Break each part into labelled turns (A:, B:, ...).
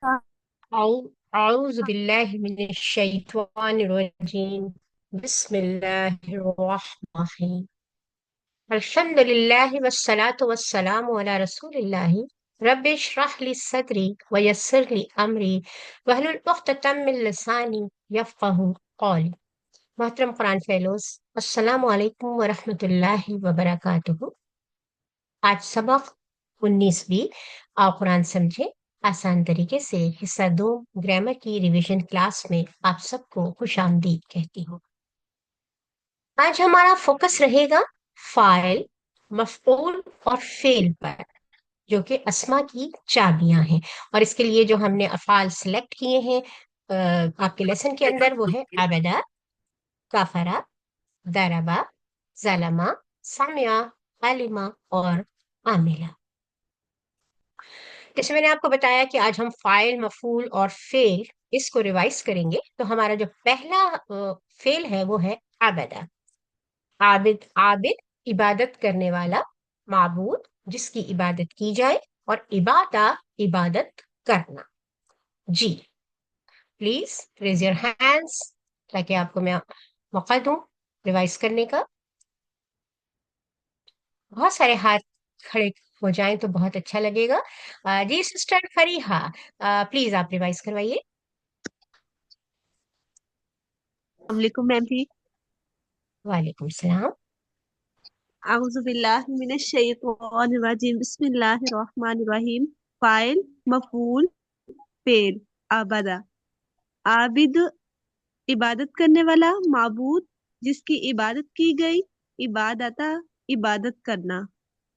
A: أعوذ بالله من الشيطان الرجيم. بسم الله الرحمن الرحيم. الحمد لله والصلاة والسلام على رسول الله. رب اشرح لي صدري ويسر لي أمري واحلل عقدة من لساني يفقه قولي. محترم قرآن فیلوز، السلام علیکم ورحمۃ اللہ وبرکاتہ۔ آج سبق 19 آپ قرآن سمجھے آسان طریقے سے حصہ 2 گرامر کی ریویژن کلاس میں آپ سب کو خوش آمدید کہتی ہوں۔ آج ہمارا فوکس رہے گا فاعل، مفعول اور فعل پر، جو کہ اسما کی چابیاں ہیں، اور اس کے لیے جو ہم نے افعال سلیکٹ کیے ہیں آپ کے لیسن کے اندر، وہ ہے عبدا، کفرا، ضربا، ظلما، سمعا، علما اور عاملہ۔ جیسے میں نے آپ کو بتایا کہ آج ہم فاعل، مفعول اور فعل اس کو ریوائز کریں گے، تو ہمارا جو پہلا فعل ہے وہ ہے عبدا۔ عابد، عابد عبادت کرنے والا، معبود جس کی عبادت کی جائے، اور عبادہ عبادت کرنا۔ جی پلیز ریز یور ہینڈس تاکہ آپ کو میں موقع دوں ریوائز کرنے کا۔ بہت سارے ہاتھ کھڑے ہو جائیں تو بہت اچھا لگے گا۔ جی سسٹر فریحہ، پلیز آپ ریوائز کروائیے۔
B: السلام علیکم میم جی۔
A: وعلیکم السلام۔
B: اعوذ باللہ من الشیطان الرجیم، بسم اللہ الرحمن الرحیم۔ فاعل، مفعول، فعل، عبادہ۔ عابد عبادت کرنے والا، معبود جس کی عبادت کی گئی، عبادتا عبادت کرنا۔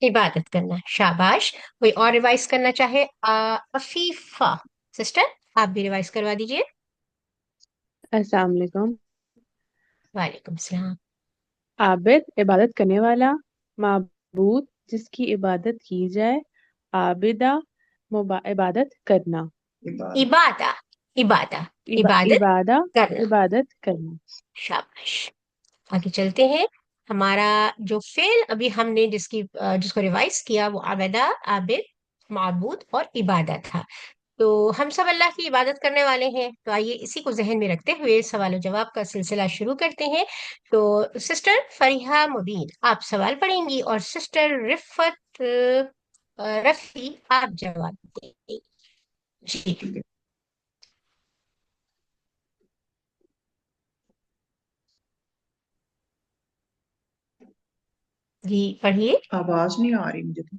A: عبادت کرنا، شاباش۔ کوئی اور ریوائز کرنا چاہے؟ عفیفہ سسٹر، آپ بھی ریوائز کروا دیجیے۔
C: السلام علیکم۔
A: وعلیکم السلام۔
C: عابد عبادت کرنے والا، معبود جس کی عبادت کی جائے، عابدہ عبادت کرنا۔
A: عبادہ، عبادہ عبادت
C: عبادہ
A: کرنا،
C: عبادت کرنا۔
A: شاباش۔ آگے چلتے ہیں۔ ہمارا جو فعل ابھی ہم نے جس کو ریوائز کیا وہ عبدہ، عابد، معبود اور عبادت تھا۔ تو ہم سب اللہ کی عبادت کرنے والے ہیں، تو آئیے اسی کو ذہن میں رکھتے ہوئے سوال و جواب کا سلسلہ شروع کرتے ہیں۔ تو سسٹر فریحہ مبین آپ سوال پڑھیں گی، اور سسٹر رفت رفیع آپ جواب دیں گی۔ جی جی پڑھیے۔
D: آواز نہیں آ رہی مجھے تو۔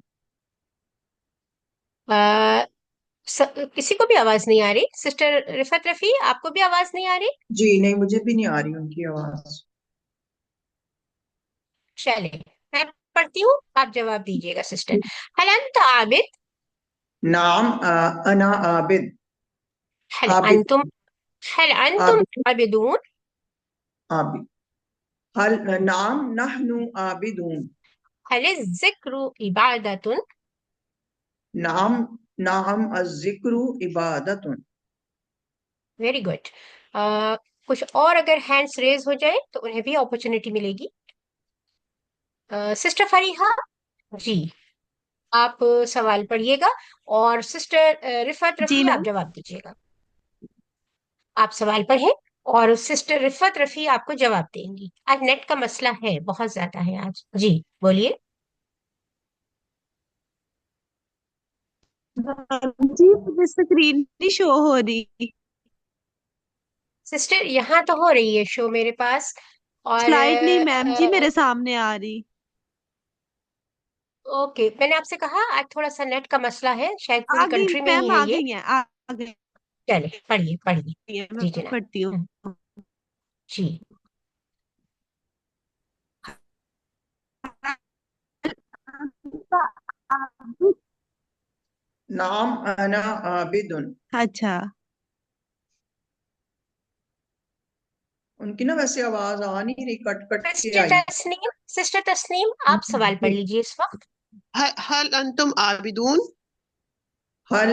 A: کسی کو بھی آواز نہیں آ رہی؟ سسٹر رفت رفیع آپ کو بھی آواز نہیں آ رہی؟
D: جی نہیں، مجھے بھی نہیں آ رہی ان کی آواز۔
A: چلے میں پڑھتی ہوں، آپ جواب دیجیے گا سسٹر۔ هل انت عابد؟
D: نعم انا عابد۔
A: هل
D: عابد
A: انتم هل انتم
D: عابد
A: عابدون؟
D: عابد نعم نحن عابدون۔
A: هل الذکر عبادت؟
D: نعم نعم الذکر عبادت۔
A: Very good. کچھ اور اگر ہینڈس ریز ہو جائے تو انہیں بھی اپرچونٹی ملے گی۔ سسٹر فریحہ جی آپ سوال پڑھیے گا، اور سسٹر رفت
B: جی
A: رفیع آپ
B: میم۔
A: جواب دیجیے گا۔ آپ سوال پڑھیں اور سسٹر رفت رفیع آپ کو جواب دیں گی۔ آج نیٹ کا مسئلہ ہے، بہت زیادہ ہے آج۔ جی بولیے۔
B: جی مجھے اسکرین نہیں شو ہو رہی،
A: سسٹر یہاں تو ہو رہی ہے شو میرے پاس، اور
B: سلائڈ نہیں میم جی میرے سامنے آ رہی۔
A: اوکے، میں نے آپ سے کہا آج تھوڑا سا نیٹ کا مسئلہ ہے، شاید
B: آ
A: پوری
B: گئی
A: کنٹری میں
B: میم،
A: ہی ہے
B: آ
A: یہ۔
B: گئی ہیں، آ گئی
A: چلے پڑھیے پڑھیے۔
B: ہیں، میں
A: جی جناب۔
B: پڑھتی ہوں۔
A: جی
D: نعم انا عابد۔
B: اچھا
D: ان کی نا ویسے آواز آ نہیں رہی، کٹ کٹ کے
A: سسٹر
D: آئی۔
A: تسنیم، سسٹر تسنیم آپ سوال پڑھ لیجیے اس وقت۔
E: هل أنتم عابدون؟
D: هل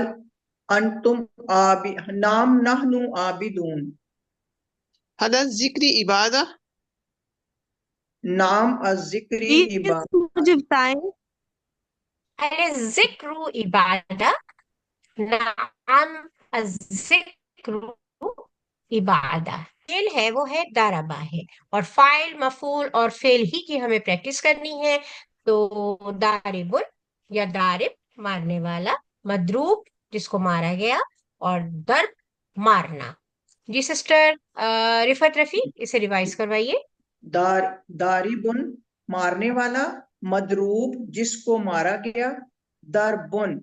D: انتم نعم نحن عابدون۔
E: هل الذکر عبادة؟
D: نعم الذکر
B: پلیز مجھے بتائیں۔
A: ذکر عبادہ، نعم الذکر इबादा, फेल है वो है दारबा है, और फाइल मफूल और फेल ही की हमें प्रैक्टिस करनी है। तो दारिबुन या दारिब मारने वाला, मदरूब जिसको मारा गया, और दर्ब मारना। जी सिस्टर रिफत रफी, इसे रिवाइज करवाइए।
D: दारिबुन मारने वाला, मदरूब जिसको मारा गया, दरबुन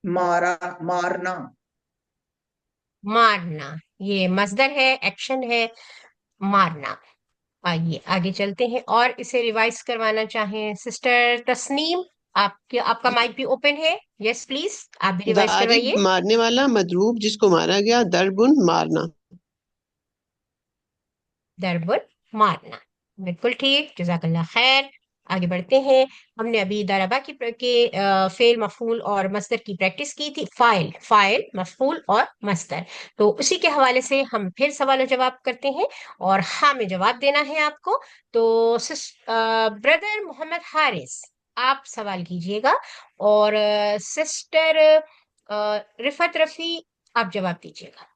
D: मारना।
A: मारना, ये मजदर है, एक्शन है, मारना। आइए आगे चलते हैं और इसे रिवाइज करवाना चाहें सिस्टर तस्नीम, आपके आपका माइक भी ओपन है। यस प्लीज, आप भी रिवाइज
E: दारिब
A: करवाइए।
E: मारने वाला, मदरूब जिसको मारा गया, दरबुन मारना।
A: दरबुन मारना, बिल्कुल ठीक, जजाकल्ला खैर। आगे बढ़ते हैं। हमने अभी दरबा फेल मफूल और मस्दर की प्रैक्टिस की थी, फाइल फाइल मफूल और मस्दर। तो उसी के हवाले से हम फिर सवाल जवाब करते हैं, और हाँ में जवाब देना है आपको। तो ब्रदर मोहम्मद हारिस, आप सवाल कीजिएगा, और सिस्टर रिफत रफी, आप जवाब दीजिएगा।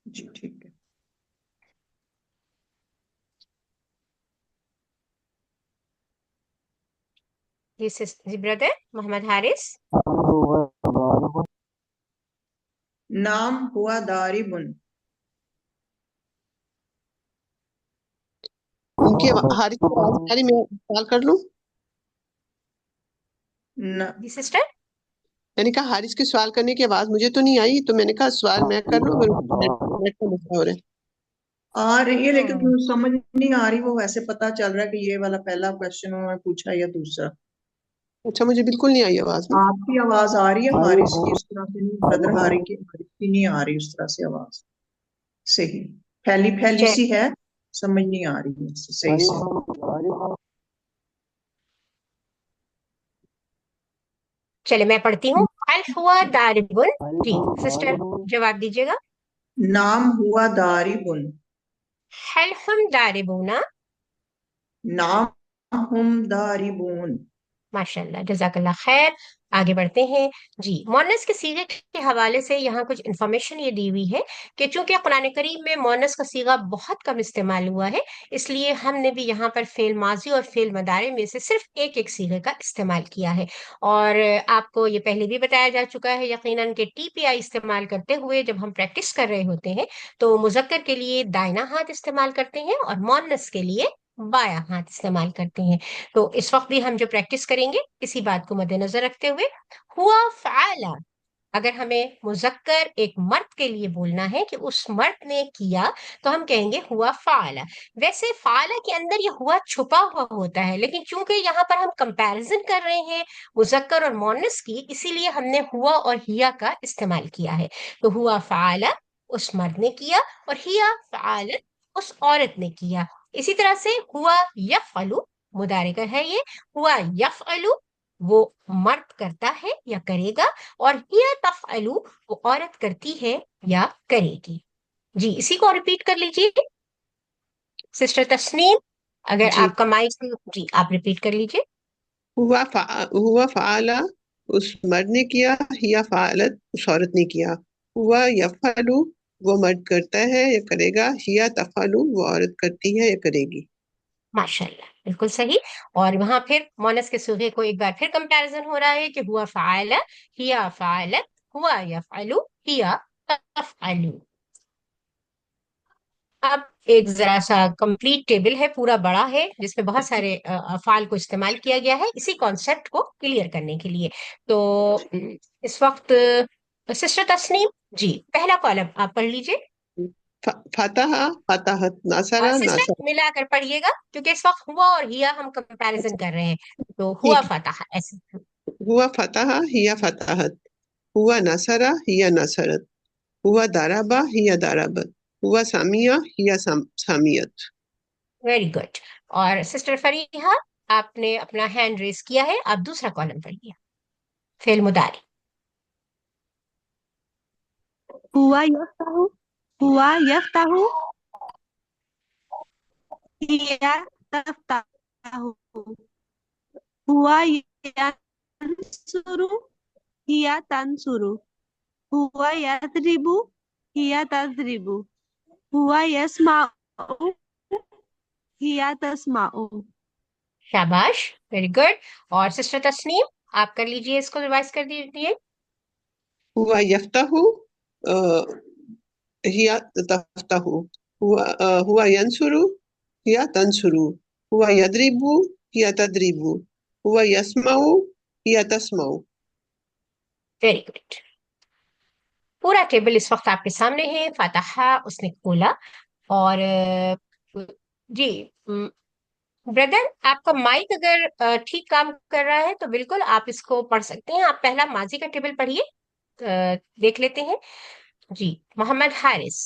D: जी ठीक है।
A: जी ब्रदर मोहम्मद हारिस।
D: नाम हुआ दारिबुन।
E: उनकी हारिस की आवाज नहीं आ रही, मैं सवाल कर लूं?
D: न,
A: जी सिस्टर।
E: मैंने कहा हारिस के सवाल करने की आवाज मुझे तो नहीं आई, तो मैंने कहा सवाल मैं कर लूं अगर नेट का मसला हो रहा है।
D: आ रही है लेकिन
A: हम्म,
D: समझ नहीं आ रही। वो वैसे पता चल रहा है कि ये वाला पहला क्वेश्चन उन्होंने पूछा या दूसरा।
E: अच्छा, मुझे बिल्कुल नहीं आई आवाज में।
D: आपकी आवाज आ रही है, हारिस की उस तरह से नहीं, ब्रदर हारिस की नहीं आ रही उस तरह से आवाज। सही, फैली फैली
A: चल
D: सी है, समझ नहीं आ रही है सही से।
A: चले मैं पढ़ती हूँ। हल हुआ दारिबुन, जी सिस्टर जवाब दीजिएगा।
D: नाम हुआ दारिबुन।
A: हल हम दारिबुना।
D: नाम हम दारिबुन।
A: माशाल्लाह, जजाकल्ला खैर। आगे बढ़ते हैं। जी, मोनस के सीगे के हवाले से यहाँ कुछ इंफॉर्मेशन ये दी हुई है कि चूंकि कुरान करीम में मोनस का सीगा बहुत कम इस्तेमाल हुआ है, इसलिए हमने भी यहाँ पर फेल माजी और फेल मदारे में से सिर्फ एक एक सीगे का इस्तेमाल किया है। और आपको ये पहले भी बताया जा चुका है यकीनन कि टीपीआई इस्तेमाल करते हुए जब हम प्रैक्टिस कर रहे होते हैं तो मुजक्कर के लिए दाहिना हाथ इस्तेमाल करते हैं और मोनस के लिए बायां हाथ इस्तेमाल करते हैं। तो इस वक्त भी हम जो प्रैक्टिस करेंगे इसी बात को मद्देनजर रखते हुए, हुआ फ़अला, अगर हमें मुजक्कर एक मर्द के लिए बोलना है कि उस मर्द ने किया, तो हम कहेंगे हुआ फ़अला। वैसे फ़अला के अंदर ये हुआ छुपा हुआ होता है, लेकिन चूंकि यहाँ पर हम कंपैरिजन कर रहे हैं मुजक्कर और मोनस की, इसीलिए हमने हुआ और हिया का इस्तेमाल किया है। तो हुआ फ़अला उस मर्द ने किया, और हिया फ़अलत उस औरत ने किया। इसी तरह से हुआ यफ़अलु, मुदारे का है ये, हुआ यफ़अलु वो मर्द करता है या करेगा, और हिया तफ़अलु वो औरत करती है या करेगी। जी, इसी को रिपीट कर लीजिए सिस्टर तस्नीम, अगर
E: जी।
A: आपका माइक, जी आप रिपीट कर लीजिए।
E: हुआ फ़ाला उस मर्द ने किया, या फ़ालत उस औरत ने किया। हुआ यफ़अलु वो मर्द करता है या करेगा, हिया तफ़अलु वो औरत करती है या करेगी।
A: माशाल्लाह, बिल्कुल सही। और वहां फिर मोनस के सूगे को एक बार फिर कंपैरिजन हो रहा है कि हुआ फ़अला, हिया फ़अलत, हुआ यफ़अलु, हिया तफ़अलु। अब एक जरा सा कंप्लीट टेबल है, पूरा बड़ा है, जिसमें बहुत सारे अफ़आल को इस्तेमाल किया गया है इसी कॉन्सेप्ट को क्लियर करने के लिए। तो इस वक्त सिस्टर तस्नीम, जी पहला कॉलम आप पढ़ लीजिए,
E: फतहा फतहत,
A: और
E: नासरा
A: सिस्टर
E: नासर।
A: मिलाकर पढ़िएगा क्योंकि इस वक्त हुआ और हिया हम कंपैरिजन
E: अच्छा,
A: कर रहे हैं। तो हुआ
E: ठीक
A: फतह ऐसे।
E: है। हुआ फतहा हिया फतहत, हुआ नसरा हिया नसरत, हुआ दाराबा हिया दाराबत, हुआ सामिया हिया सामियत।
A: Very good. और सिस्टर फरीहा, आपने अपना हैंड रेस किया है, आप दूसरा कॉलम पढ़िए, फेल मुदारी।
B: हुआ यफ्ताहु, हुआ यफ्ताहु, हिया तफ्ताहु, हुआ यंसुरु, हिया तंसुरु, हुआ यद्रिबु हिया तद्रिबु, हुआ यस्माउ हिया तस्माउ।
A: शाबाश, वेरी गुड। और सिस्टर तस्नीम, आप कर लीजिए, इसको रिवाइज कर दीजिए।
E: हुआ यफ्ताहु हिया तफ्ताहु, हुआ यंसुरु हिया तंसुरु, हुआ यद्रिबु हिया तद्रिबु, हुआ यस्माउ हिया तस्माउ।
A: Very good. पूरा टेबल इस वक्त आपके सामने है। फातहा उसने खोला और जी ब्रदर, आपका माइक अगर ठीक काम कर रहा है तो बिल्कुल आप इसको पढ़ सकते हैं। आप पहला माजी का टेबल पढ़िए, देख लेते हैं। जी, मोहम्मद हारिस।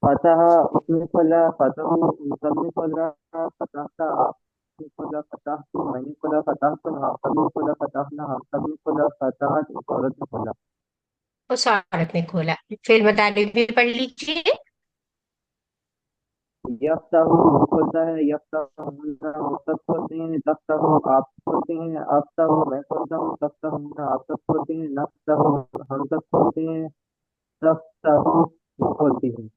F: فتح उसने खोला فتح सबने खोला فتحता उसने खोला فتحت मैंने खोला فتحت हाँ सबने खोला فتحنا हाँ सबने खोला فتحت उस औरत ने खोला
A: उस औरत ने खोला। फिर मुतारिफ भी पढ़ लीजिए।
F: यफ्ताह वो खोलता है यफ्ताह वो सब खोलते हैं तफ्ताह आप खोलते हैं अफ्ताह मैं खोलता हूँ तफ्ताह आप सब खोलते हैं नफ्ताह हम सब खोलते हैं तफ्ताह वो खोलती है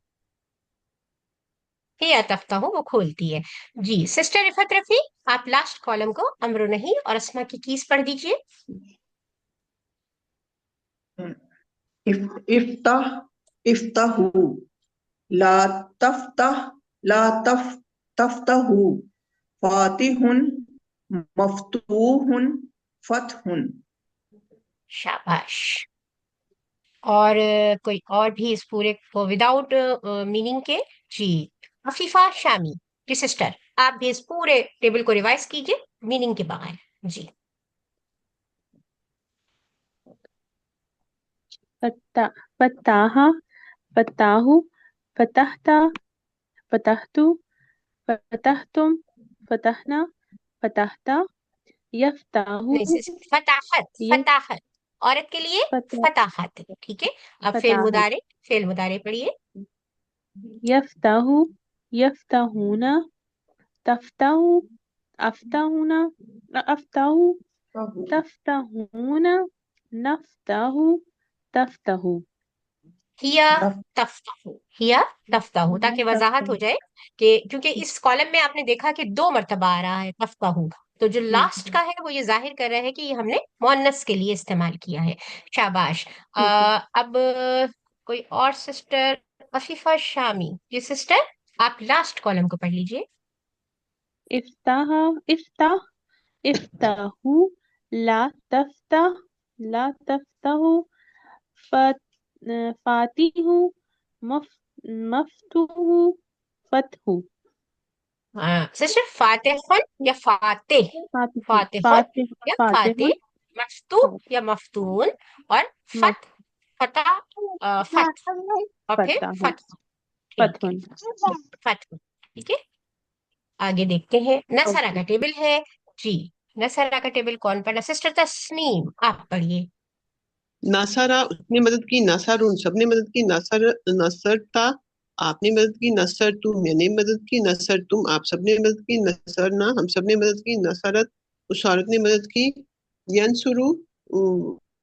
A: हिया तफ्ताहु, वो खोलती है। जी, सिस्टर रिफत रफी, आप लास्ट कॉलम को अमरो नहीं और अस्मा की कीज पढ़ दीजिए।
D: इफ्ताह इफ्ताहू, ला तफ्ताह ला तफ्ताहू, फातिहुन मफ्तूहुन फतहुन।
A: शाबाश। और कोई और भी इस पूरे को विदाउट मीनिंग के? जी, अफीफा शामी। जी सिस्टर, आप भी इस पूरे टेबल को रिवाइज कीजिए मीनिंग के बगैर। जी।
C: फताहा फताहु फतहता फतहतु फतहतुम फतहना फतहता यफ्ताहु
A: नहीं, फताहत,
C: यफ
A: फताहत औरत के लिए
C: फतह
A: फताहत। ठीक है, अब
C: फताहत
A: फेल मुदारे पढ़िए।
C: यफ्ताहु यफ्ताहूना तफ्ताहु अफ्ताहूना अफ्ताहु तफ्ताहूना नफ्ताहु तफ्ताहु
A: हिया
D: नफ
A: तफ्ताहु, हिया तफ्ताहु, ताकि वजाहत हो जाए कि क्योंकि इस कॉलम में आपने देखा कि दो मर्तबा आ रहा है तफ्ताहु, तो जो लास्ट का है वो ये जाहिर कर रहा है कि ये हमने मुअन्नस के लिए इस्तेमाल किया है। शाबाश। अब कोई और सिस्टर? अफीफा शामी। जी सिस्टर, आप लास्ट कॉलम को पढ़ लीजिए।
C: इफ्ताह इफ्ताह इफ्ताहु ला तफ्ताह ला तफ्ताहु फत फातिहु मफ मफ्तूहु फतहु
A: हाँ सिस्टर, फातिहुन या फातिह?
C: फातिहुन
A: फातिहुन या फातिह,
C: फातिहुन
A: मफ्तूह या मफ्तून, और
C: मफ
A: फतह, फतह, और फिर
C: फताहुन
A: फतह। ठीक है,
C: फतहुन
A: फतह। ठीक है, आगे देखते हैं। नसरा
C: ओके
A: का टेबल है। जी, नसरा का टेबल कौन पढ़ा? सिस्टर तस्नीम, आप पढ़िए।
E: नासारा उसने मदद की, नासारुन सबने मदद की, नसरता आपने मदद की, नसर तुम मैंने मदद की, नसर तुम आप सबने मदद की, नसरना हम सबने मदद की, नसरत उस औरत ने मदद की, यंसुरु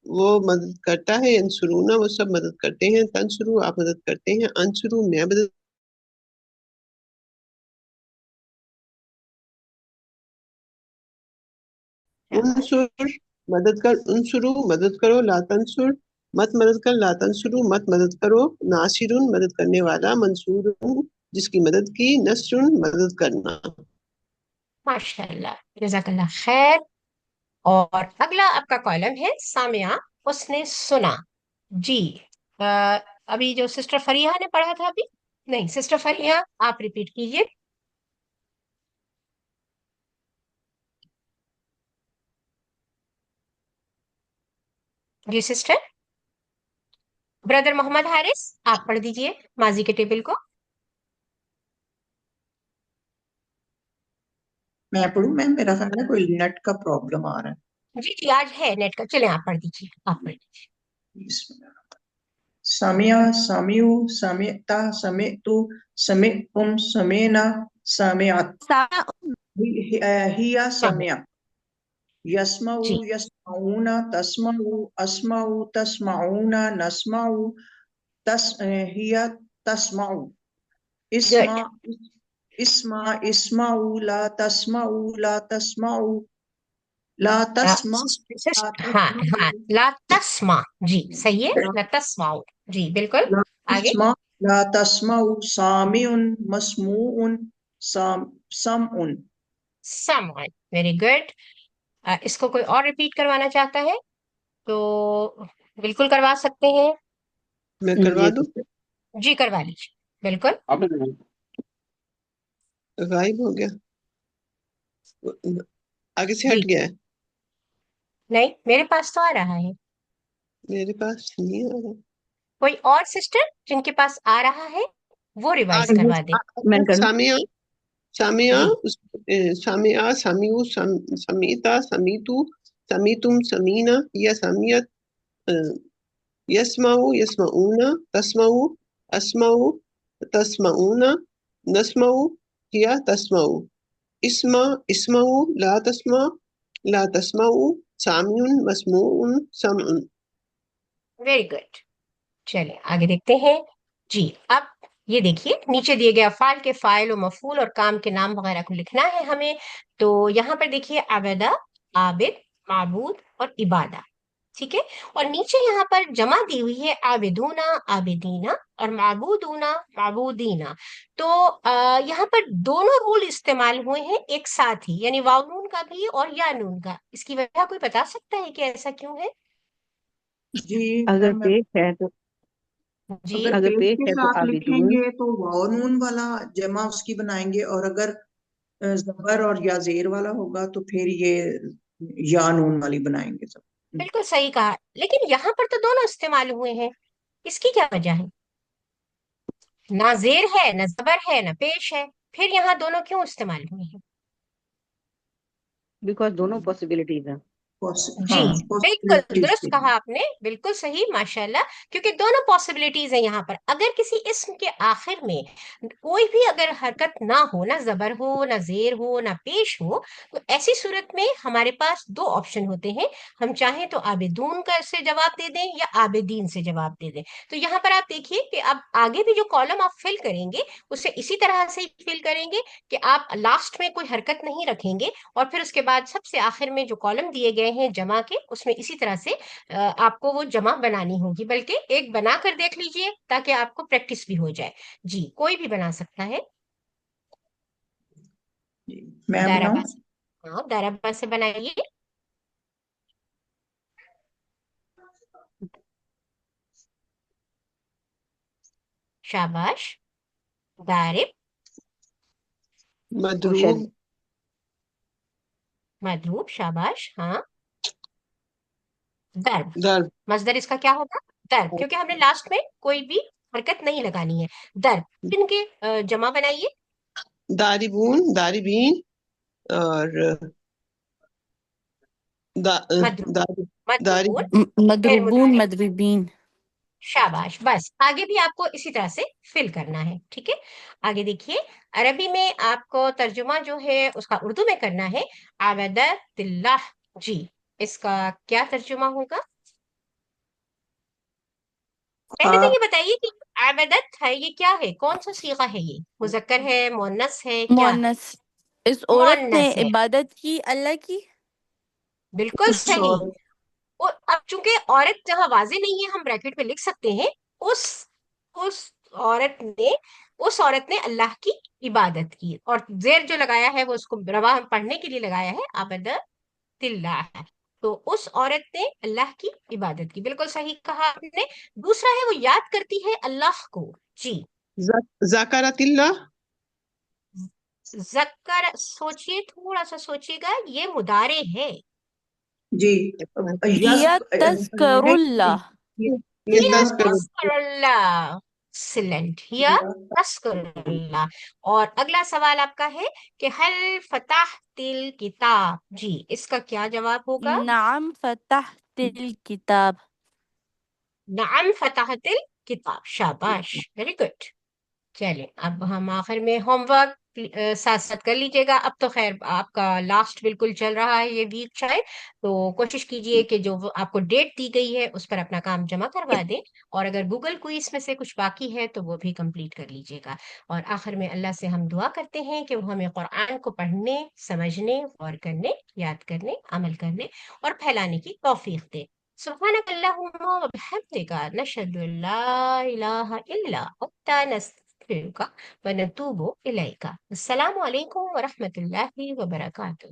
E: वो मदद करता है, यंसुरूना वो सब मदद करते हैं, तंसुरु आप मदद करते हैं, अंसुरु मैं मदद
A: शाबाश।
E: उनसुर मदद कर, उनसुरु मदद करो, ला तंसुर मत मदद कर, ला तंसुरु मत मदद करो, नासिरुन मदद करने वाला, मंसूरुन जिसकी मदद की, नसरुन मदद करना।
A: माशाल्लाह, जज़ाकल्लाह खैर। और अगला आपका कॉलम है सामिया, उसने सुना। जी, अ, अभी जो सिस्टर फरीहा ने पढ़ा था अभी, नहीं सिस्टर फरीहा आप रिपीट कीजिए। जी सिस्टर। ब्रदर मोहम्मद हारिस, आप पढ़ दीजिए माजी के टेबल को।
D: मैं पढ़ूं मैम, मेरा ख्याल है कोई नेट का प्रॉब्लम आ रहा है।
A: जी जी, आज है नेट का, चले आप पढ़ दीजिए, आप पढ़ दीजिए।
D: बिस्मिल्लाह। समिया समियु समिता समितु समितुम समेना समिअत
B: सा
D: हिया
A: हाँ
D: समिया यस्मउ
A: जी,
D: تسمعوا اسمعوا تسمعون نسمع هي تسمع اسمع
A: Good.
D: اسمع اسمعوا لا تسمعوا لا تسمعوا لا تسمع لا
A: हाँ हाँ,
D: تسمعوا
A: لا تسمع, जी सही है,
D: لا
A: لا تسمع, जी बिल्कुल.
D: لا
A: आगे.
D: تسمع لا تسمعوا سامع مسموع سمع
A: Someone, very good. इसको कोई और रिपीट करवाना चाहता है तो बिल्कुल करवा सकते हैं.
E: मैं करवा दूं?
A: जी करवा लीजिए, बिल्कुल.
E: गायब हो गया, आगे से
A: जी
E: हट गया है,
A: नहीं, मेरे पास तो आ रहा है.
E: मेरे पास नहीं आ रहा।
A: कोई और सिस्टर जिनके पास आ रहा है वो
E: आ
A: रिवाइज
E: गया,
A: करवा दे.
E: सामिया, सामिया,
A: जी
E: सामिया, सामियू, समीता, समीतु, समीतुम, समीना, या सामियत, यस्माउ, यस्माऊना, तस्माउ, अस्माउ, तस्माऊना, नस्माउ, या तस्माउ, इस्मा, इस्माउ, ला तस्मा, ला तस्माउ, सामियुन, मस्मूउन, समउन।
A: Very good. चलिए आगे देखते हैं. जी अब ये देखिए, नीचे दिए गए अफ़ाल के फाइल और मफूल और काम के नाम वगैरह को लिखना है हमें. तो यहाँ पर देखिए, आबदा, आबिद, माबूद और इबादा. ठीक है. और नीचे यहाँ पर जमा दी हुई है आबिदूना, आबिदीना और माबूदूना, माबूदीना. तो यहाँ पर दोनों रूल इस्तेमाल हुए हैं एक साथ ही, यानी वाव नून का भी और या नून का. इसकी वजह कोई बता सकता है कि ऐसा क्यों है?
D: जी
G: अगर
D: मैम,
G: पेश है तो
A: जी
G: अगर
D: पेश
G: पेश
D: के
G: है तो
D: साथ
G: आबिदून,
D: लिखेंगे तो वाव नून वाला जमा उसकी बनाएंगे, और अगर जबर और या जेर वाला होगा तो फिर ये या नून वाली बनाएंगे सब.
A: बिल्कुल सही कहा, लेकिन यहाँ पर तो दोनों इस्तेमाल हुए हैं. इसकी क्या वजह है? ना जेर है, ना जबर है, ना पेश है, फिर यहाँ दोनों क्यों इस्तेमाल हुए हैं?
G: बिकॉज दोनों पॉसिबिलिटीज हैं।
A: जी
D: हाँ,
A: बिल्कुल
D: पॉसिबिलिटीज
A: दुरुस्त
D: के
A: कहा
D: लिए.
A: आपने, बिल्कुल सही, माशाल्लाह. क्योंकि दोनों पॉसिबिलिटीज है यहाँ पर. अगर किसी इस्म के आखिर में कोई भी अगर हरकत ना हो, ना जबर हो, ना जेर हो, ना पेश हो, तो ऐसी सूरत में हमारे पास दो ऑप्शन होते हैं. हम चाहें तो आबिदून का से जवाब दे दें या आबिदीन से जवाब दे दें. तो यहाँ पर आप देखिए कि अब आगे भी जो कॉलम आप फिल करेंगे उसे इसी तरह से फिल करेंगे कि आप लास्ट में कोई हरकत नहीं रखेंगे, और फिर उसके बाद सबसे आखिर में जो कॉलम दिए गए हैं जमा के, उसमें इसी तरह से आपको वो जमा बनानी होगी. बल्कि एक बना कर देख लीजिए ताकि आपको प्रैक्टिस भी हो जाए. जी कोई भी बना सकता है.
D: मैं बनाऊं?
A: दाराबा से, हाँ दाराबा से बनाइए. शाबाश. दारिब,
E: मदरूब,
A: मधरूब, शाबाश. हाँ. दर्ब,
E: दर्ब,
A: मजदर इसका क्या होगा? दर्ब, क्योंकि हमने लास्ट में कोई भी हरकत नहीं लगानी है. दर्ब, इनके जमा बनाइए.
E: दारिबून, दारिबीन, और दा,
A: मधरूब,
E: दारी, दारी,
A: मधरूबून, फिर
H: मदरूबून
A: मुदारिब.
H: मदरूबीन।
A: शाबाश. बस आगे भी आपको इसी तरह से फिल करना है. ठीक है. आगे देखिए, अरबी में आपको तर्जुमा जो है उसका उर्दू में करना है. आबदतिल्लाह, जी इसका क्या तर्जुमा होगा? पहले तो
D: आप
A: ये बताइए कि आबदत है ये क्या है, कौन सा सीगा है, ये मुजक्कर है, मुअन्नस है, क्या है?
H: मुअन्नस। इस औरत ने
A: मुअन्नस है.
H: इबादत की अल्लाह की।
A: बिल्कुल
D: उस
A: सही.
D: और
A: और अब चूंकि औरत जहां वाजे नहीं है, हम ब्रैकेट में लिख सकते हैं उस उस औरत ने उस औरत ने अल्लाह की इबादत की, और जेर जो लगाया है वो उसको रवा पढ़ने के लिए लगाया है, अबदतिल्लाह है. तो उस औरत ने अल्लाह की इबादत की. बिल्कुल सही कहा आपने. दूसरा है वो याद करती है अल्लाह को. जी.
E: ज़ाकरतिल्लाह,
A: जक्कर, सोचिए, थोड़ा सा सोचिएगा, ये मुदारे है.
D: जी
H: हिया
D: नहीं,
H: तज़करुल्लाह।
E: ये
A: हिया
E: तज़करुल्लाह,
A: तज़करुल्लाह. एक्सीलेंट. हिया तज़करुल्लाह. और अगला सवाल आपका है कि हल फतहतिल किताब, जी इसका क्या जवाब होगा?
H: नअम फतहतिल किताब।
A: नअम फतहतिल किताब. शाबाश, वेरी गुड. चलिए अब हम आखिर में होमवर्क ساتھ ساتھ کر لیجیے گا. اب تو خیر آپ کا لاسٹ بالکل چل رہا ہے یہ ویک شاید، تو کوشش کیجیے کہ جو آپ کو ڈیٹ دی گئی ہے اس پر اپنا کام جمع کروا دیں، اور اگر گوگل کوئز میں سے کچھ باقی ہے تو وہ بھی کمپلیٹ کر لیجیے گا. اور آخر میں اللہ سے ہم دعا کرتے ہیں کہ وہ ہمیں قرآن کو پڑھنے، سمجھنے، غور کرنے، یاد کرنے، عمل کرنے اور پھیلانے کی توفیق دے. سبحانك اللهم وبحمدك نشهد أن لا إله إلا أنت نستغفرك ونتوب إليك. السلام عليكم ورحمة الله وبركاته.